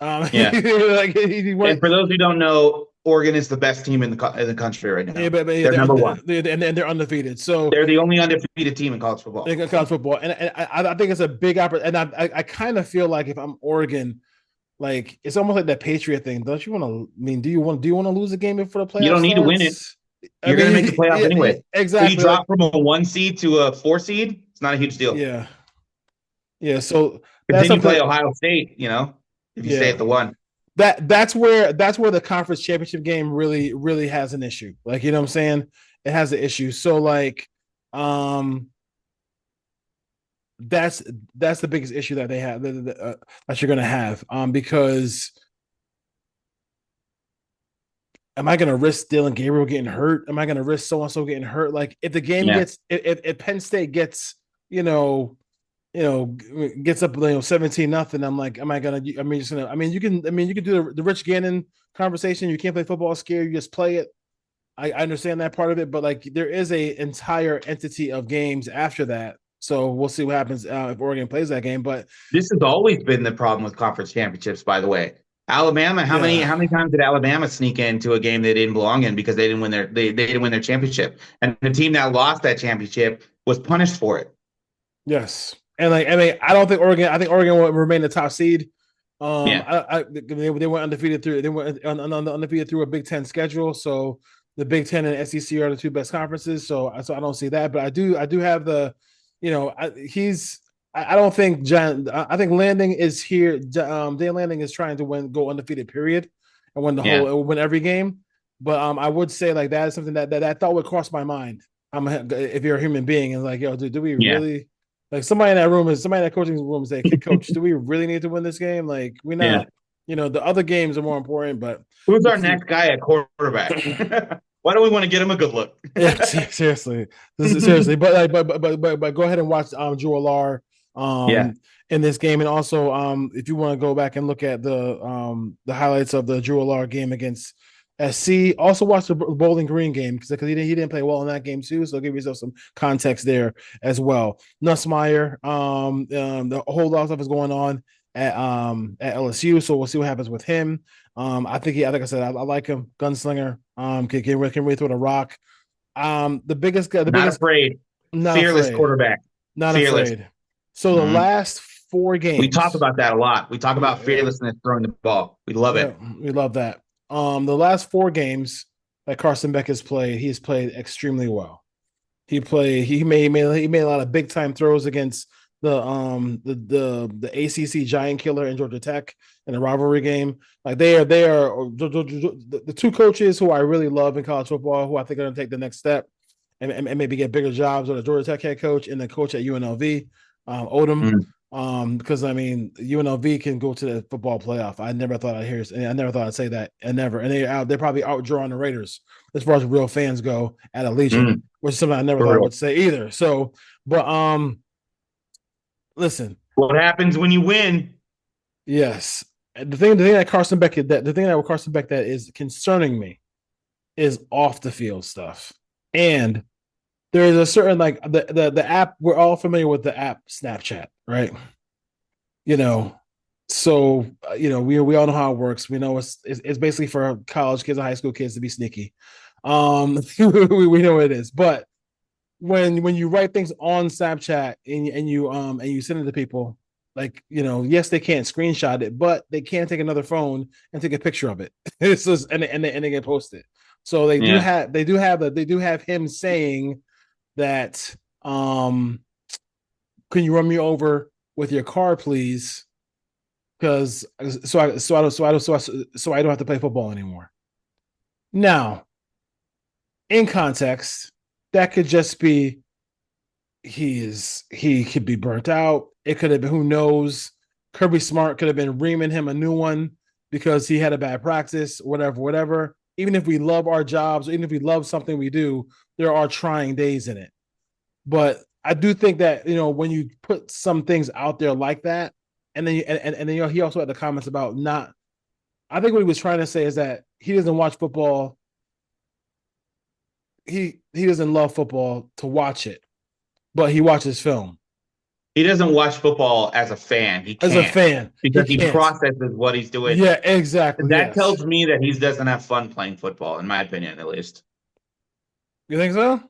Yeah. Like he And went, for those who don't know, Oregon is the best team in the country right yeah, now. but They're number one. they're undefeated. So They're the only undefeated team in college football. in college football, and I think it's a big opportunity. And I kind of feel like if I'm Oregon, like it's almost like that Patriot thing. Don't you want to? I mean, do you want to lose a game before the You playoff don't need to win it. starts? I You're going to make mean, the playoffs yeah, anyway. So you exactly. drop Like, from a 1 seed to a 4 seed. It's not a huge deal. yeah, yeah. So Because that's then you something. play Ohio State, if you stay Yeah, at the 1. that's where the conference championship game really has an issue. Like, you know what I'm saying? It has an issue. So like, um, that's that's the biggest issue that they have that you're gonna have. Because am I going to risk Dylan Gabriel getting hurt? Am I going to risk so and so getting hurt? Like if the game Yeah. gets if Penn State gets you know gets up 17-0, I'm like, am I gonna? I mean, just gonna. I mean you can do the Rich Gannon conversation. You can't play football scared. You just play it. I understand that part of it, but like there is a entire entity of games after that. So we'll see what happens if Oregon plays that game. But This has always been the problem with conference championships, by the way. Alabama, how many yeah, how many times did Alabama sneak into a game they didn't belong in because they didn't win their championship? And the team that lost that championship was punished for it. yes, and like I mean, I don't think Oregon. I think Oregon will remain the top seed. Yeah. They went undefeated through. They went undefeated through a Big Ten schedule. So the Big Ten and SEC are the two best conferences. So I don't see that, but I do have the, I don't think John. I think Landing is here. Dan Landing is trying to go undefeated. Period, and Yeah. win every game. But I would say like that is something that thought would cross my mind. If you're a human being and like, yo, dude, do we Yeah. really? Like somebody in that coaching room is like, Coach, do we really need to win this game? Like, we're Yeah. not, the other games are more important, but Who's we'll our see. next guy at quarterback? Why don't we want to get him a good look? Yeah, seriously, seriously. But like, but go ahead and watch Drew Allar Yeah. in this game, and also if you want to go back and look at the highlights of the Drew Allar game against SC, also watch the Bowling Green game because he didn't play well in that game too. So give yourself some context there as well. Nussmeyer, the whole lot of stuff is going on at LSU, so we'll see what happens with him. I think like I said, I like him, gunslinger. Can really throw the rock. The biggest guy, the Not biggest, afraid. not Fearless afraid, quarterback. not Fearless. afraid. So the Mhm. last four We talk games, about that a lot. We talk about yeah, fearlessness throwing the ball. We love yeah, it. we love that. The last four games that Carson Beck has played, he's played extremely well. He made a lot of big time throws against the ACC Giant Killer in Georgia Tech in a rivalry game. Like they are the two coaches who I really love in college football, who I think are going to take the next step and maybe get bigger jobs, or the Georgia Tech head coach and the coach at UNLV, Odom. Mm. Because I mean UNLV can go to the football playoff. I never thought I'd say that, and never. And they're probably outdrawing the Raiders as far as real fans go at Allegiant, Mm. which is something I never For thought I real. would say either. So, but listen, What happens when you win? yes, the thing that is concerning me is off the field stuff, and there is a certain like the app. We're all familiar with the app Snapchat, right? You know, so we all know how it works. We know it's basically for college kids and high school kids to be sneaky. We know what it is, but when you write things on Snapchat and you send it to people, like yes, they can't screenshot it, but they can take another phone and take a picture of it. It's just, and they get posted. So Yeah. they do have him saying that can you run me over with your car, please? Because so I don't have to play football anymore. Now, in context, that could just be he could be burnt out. It could have been, who knows. Kirby Smart could have been reaming him a new one because he had a bad practice, whatever. Even if we love our jobs, or even if we love something we do, there are trying days in it. But I do think that when you put some things out there like that, and then and then he also had the comments about not. I think what he was trying to say is that he doesn't watch football. He doesn't love football to watch it, but he watches film. he doesn't watch football as a fan. He As a can't fan, he because he can't. processes what he's doing. Yeah, exactly. That Yes. tells me that he doesn't have fun playing football, in my opinion, at least. You think so?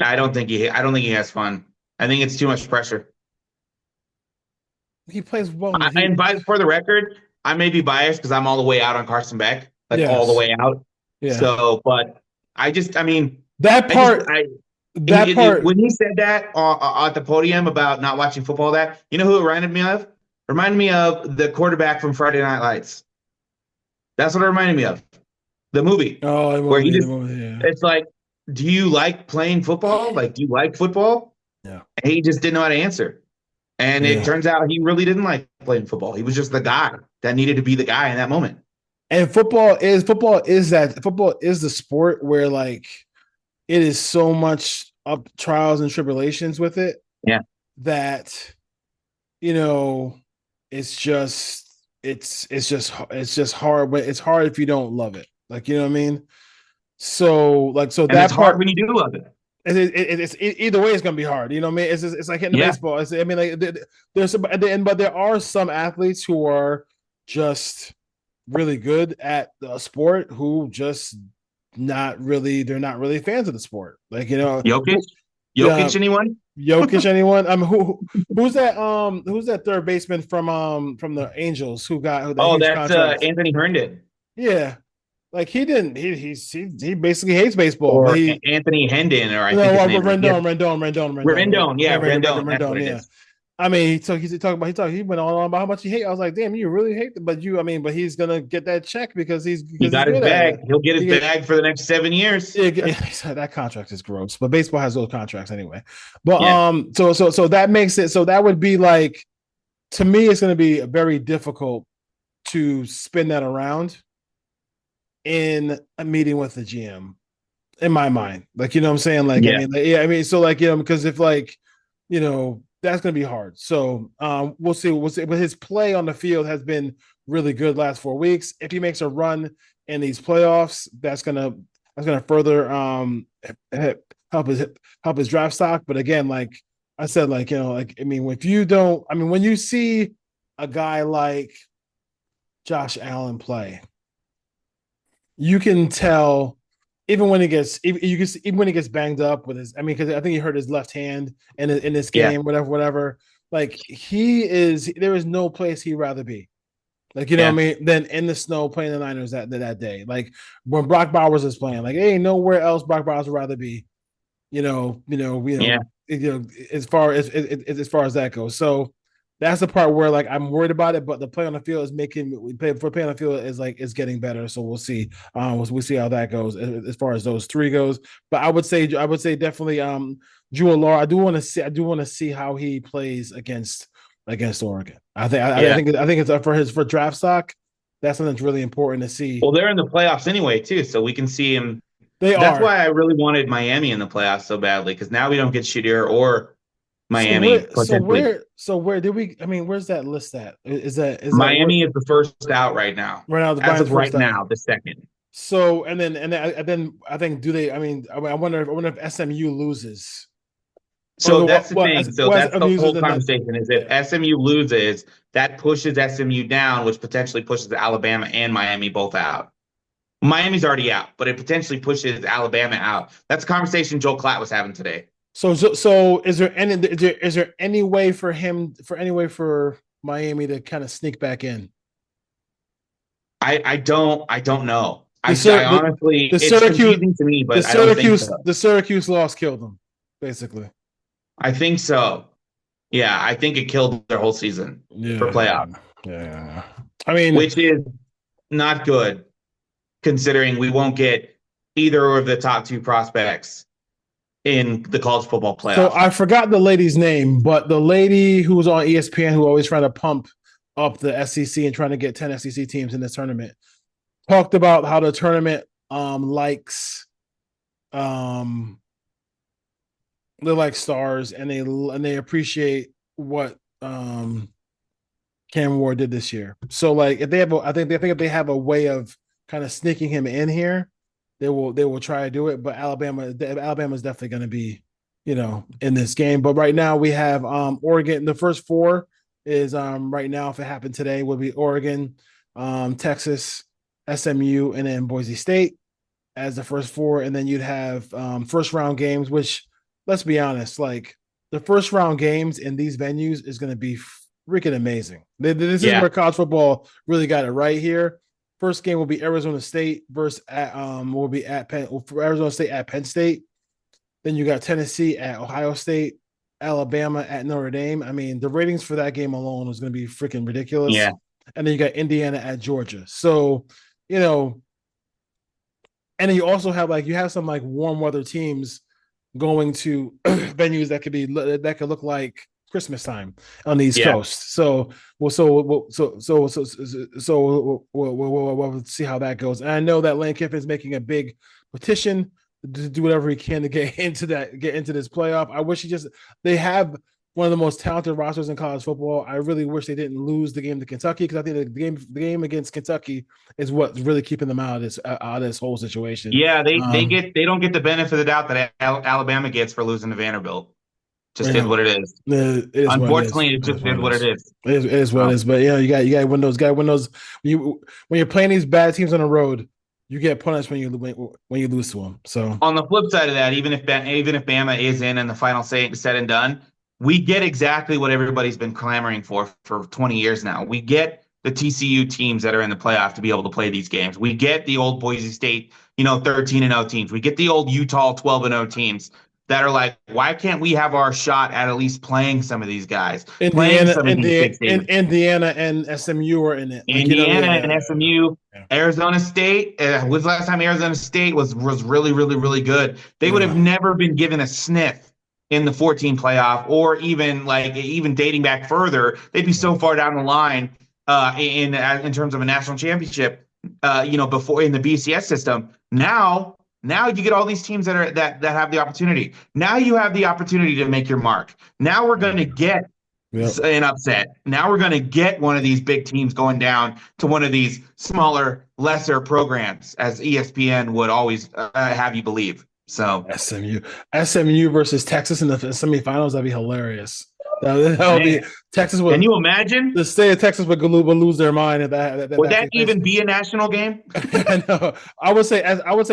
I don't think he has fun. I think it's too much pressure. He plays well. And for the record, I may be biased because I'm all the way out on Carson Beck, like all the Yes. way out. Yeah. So, but I mean, That I just, part. I That part. when he said that at the podium about not watching football, that you know who it reminded me of? Reminded me of the quarterback from Friday Night Lights. That's what it reminded me of. The movie Oh, the where he movie. The just, movie. Yeah. it's like, do you like playing football? Like, do you like football? Yeah. And he just didn't know how to answer. And it Yeah. turns out he really didn't like playing football. He was just the guy that needed to be the guy in that moment. And football is the sport where like it is so much up trials and tribulations with it Yeah. that you know it's just it's just hard, but it's hard if you don't love it, like, you know what I mean. So And it's that hard part, when you do love it. it's either way it's gonna be hard, you know what I mean. It's like hitting the Yeah. baseball. I mean, like there's some at the end, but there are some athletes who are just really good at the sport who just not really, they're not really fans of the sport, like, you know. Jokic? Yeah. Jokic, anyone? Jokic, anyone? I mean, who's that third baseman from the Angels who got that Oh, huge that's contract? Anthony Herndon Yeah, like he didn't. He basically hates baseball, but or he Anthony Hendon, or I no think his name is. Yeah. Rendon. Rendon. Yeah, Yeah, Rendon. That's what Rendon. it Yeah. is. I mean, he went on about how much he hate. I was like, damn, you really hate it, but you, I mean, but he's gonna get that check because He he's got his good at bag. it. He'll get his He get, bag for the next 7 years. yeah, that contract is gross, but baseball has those contracts anyway. But Yeah. so that makes it so that would be like, to me, it's going to be very difficult to spin that around in a meeting with the GM, in my mind. Like, you know what I'm saying? Like, I Yeah. mean, like, yeah, I mean, so like, you know, because if like, you know, that's going to be hard. So we'll see. We'll see. But his play on the field has been really good last 4 weeks. If he makes a run in these playoffs, that's gonna further help his draft stock. But again, like I said, like, you know, like, I mean, if you don't, I mean, when you see a guy like Josh Allen play, you can tell even when he gets you can see, even when he gets banged up with his, I mean, because I think he hurt his left hand in this Yeah. game, whatever. Like, there is no place he'd rather be. Like, you know Yeah. what I mean, than in the snow playing the Niners that day. Like when Brock Bowers is playing, like, ain't nowhere else Brock Bowers would rather be. Yeah. As far as that goes. So that's the part where like I'm worried about it, but the play on the field is play on the field is getting better. So we'll see. We'll see how that goes as far as those three goes. But I would say definitely Drew Allar. I do want to see how he plays against Oregon. Yeah. I think it's for draft stock. That's something that's really important to see. Well, they're in the playoffs anyway, too, so we can see him. They That's are. why I really wanted Miami in the playoffs so badly, because now we don't get Shadir or So Miami potentially. where did we? I mean, where's that list at? Is that where Miami is the first out right now. right now? The As Lions of right first out. now, the second. So and then I think, do they? I mean, I wonder if SMU loses. Or So that's the thing. So that's SMU the loses, whole then that, conversation is if yeah. SMU loses, that pushes SMU down, which potentially pushes Alabama and Miami both out. Miami's already out, but it potentially pushes Alabama out. That's a conversation Joel Klatt was having today. So is there any way for Miami to kind of sneak back in? I don't know. The I honestly, the it's Syracuse confusing to me, the but I don't think Syracuse so. the Syracuse loss killed them, basically. I think so. Yeah, I think it killed their whole season for Yeah, playoff, yeah. I mean, which is not good considering we won't get either of the top two prospects in the college football so playoff. I forgot the lady's name, but the lady who was on ESPN who always trying to pump up the SEC and trying to get 10 SEC teams in this tournament talked about how the tournament likes um they like stars, and they appreciate what Cam Ward did this year. So like if they have I think if they have a way of kind of sneaking him in here, they will try to do it. But Alabama is definitely going to be in this game. But right now we have Oregon. The first four is right now, if it happened today, would be Oregon, Texas, SMU, and then Boise State as the first four. And then you'd have first round games, which, let's be honest, like the first round games in these venues is going to be freaking amazing. This is Yeah. where college football really got it right here. First game will be Arizona State versus will be at Arizona State at Penn State. Then you got Tennessee at Ohio State, Alabama at Notre Dame. I mean, the ratings for that game alone is going to be freaking ridiculous. Yeah. And then you got Indiana at Georgia. So, you know, and then you also have some like warm weather teams going to venues that could look like Christmas time on the East Yeah. Coast. So we'll see how that goes. And I know that Lane Kiffin's making a big petition to do whatever he can to get into this playoff. I wish they have one of the most talented rosters in college football. I really wish they didn't lose the game to Kentucky, because I think the game against Kentucky is what's really keeping them out of this whole situation. Yeah, they don't get the benefit of the doubt that Alabama gets for losing to Vanderbilt. Just is what it is. It is what it is. Unfortunately, it just is what it is. It is what it is. But you got to win those. Got to win those. When you're playing these bad teams on the road, you get punished when you lose to them. So on the flip side of that, even if Bama is in and the final said and done, we get exactly what everybody's been clamoring for 20 years now. We get the TCU teams that are in the playoff to be able to play these games. We get the old Boise State, 13-0 teams. We get the old Utah 12-0 teams that are like, why can't we have our shot at least playing some of these guys? Indiana and SMU are in it. Indiana and SMU, Arizona State. When's the last time Arizona State was really, really, really good? They would have never been given a sniff in the 14 playoff, or even dating back further. They'd be so far down the line in terms of a national championship. Before in the BCS system. Now you get all these teams that have the opportunity. Now you have the opportunity to make your mark. Now we're going to get an upset. Now we're going to get one of these big teams going down to one of these smaller, lesser programs, as ESPN would always have you believe. So SMU versus Texas in the semifinals, that'd be hilarious. That would be Texas. Can you imagine? The state of Texas would lose their mind at that. Would that even be a national game? I know. I would say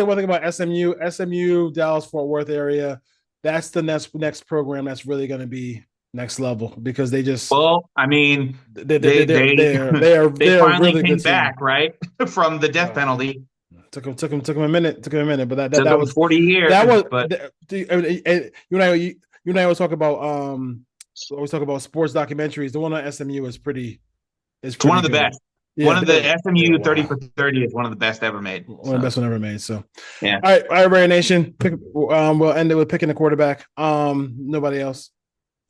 one thing about SMU, Dallas Fort Worth area. That's the next program that's really going to be next level, because they just. Well, I mean, they finally really came back right from the death penalty. Took him a minute. But that was 40 years. That was. But you and I always talk about sports documentaries. The one on SMU is pretty. It's one of the best. Yeah, one of the SMU 30 for 30 is one of the best ever made. One of the best one ever made. So yeah. All right, Raider Nation. We'll end it with picking the quarterback. Nobody else.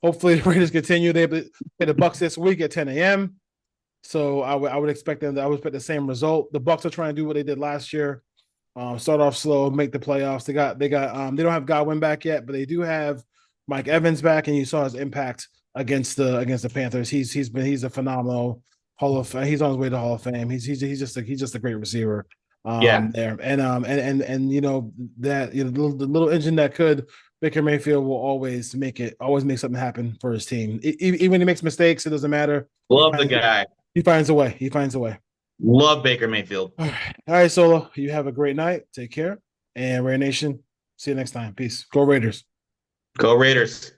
Hopefully the Raiders continue. They play the Bucs this week at 10 a.m. So I would expect them. I would expect the same result. The Bucs are trying to do what they did last year. Start off slow, make the playoffs. They don't have Godwin back yet, but they do have Mike Evans back, and you saw his impact against the Panthers. He's a phenomenal he's on his way to Hall of Fame. He's just a great receiver. There and that the little engine that could. Baker Mayfield will always make something happen for his team. Even when he makes mistakes, it doesn't matter. Love the guy. He finds a way. Love Baker Mayfield. All right, Solo. You have a great night. Take care. And Raider Nation, see you next time. Peace. Go Raiders. Go Raiders.